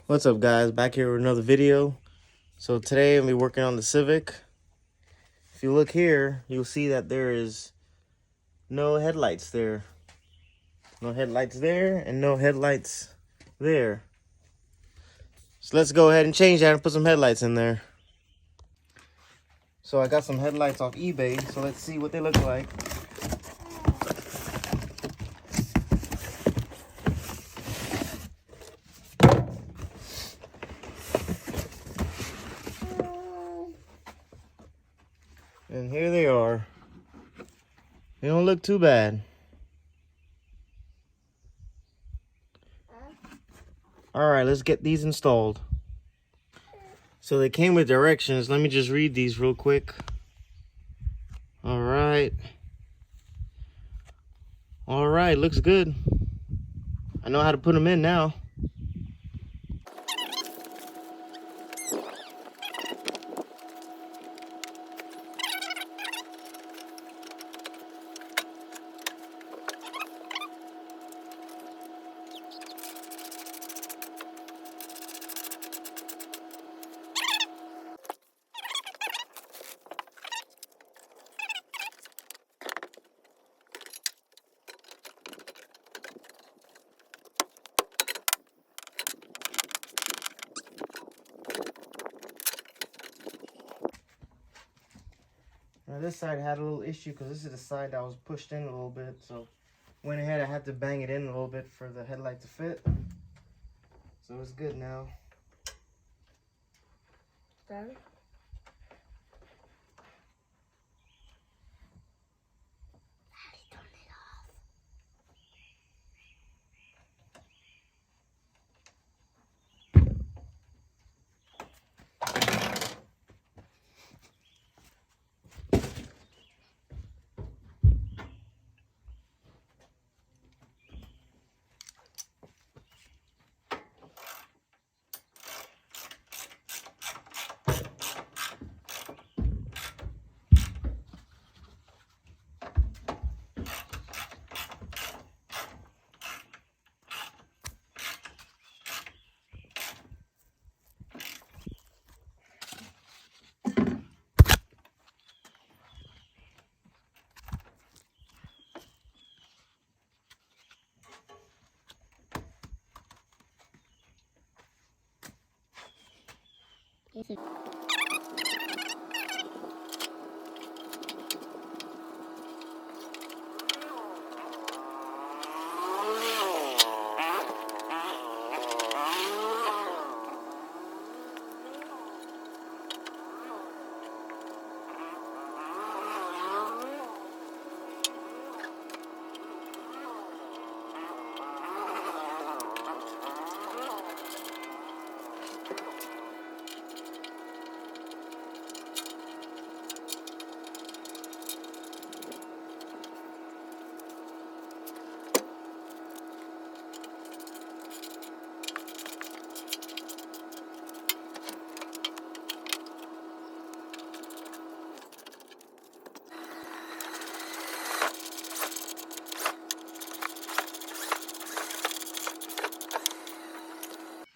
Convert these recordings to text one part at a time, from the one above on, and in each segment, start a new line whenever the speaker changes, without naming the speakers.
What's up, guys? Back here with another video. So today I'm gonna be working on the Civic. If you look here, you'll see that there is no headlights there. No headlights there and no headlights there. So let's go ahead and change that and put some headlights in there. So I got some headlights off eBay, so let's see what they look like. And here they are. They don't look too bad. Alright, let's get these installed. So they came with directions. Let me just read these real quick. Alright, looks good. I know how to put them in now. Now this side had a little issue because this is the side that was pushed in a little bit, so went ahead, I had to bang it in a little bit for the headlight to fit. So it's good now.
Done? Yes,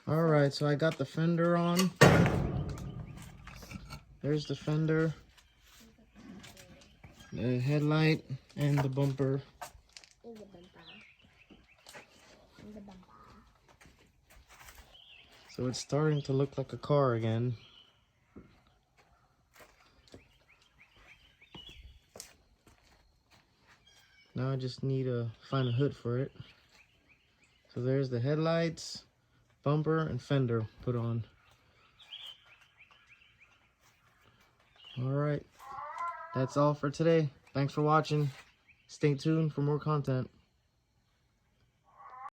Alright, so I got the fender on. There's the fender, the headlight, and the bumper. So it's starting to look like a car again. Now I just need to find a hood for it. So there's the headlights, bumper, and fender put on. Alright, that's all for today. Thanks for watching. Stay tuned for more content.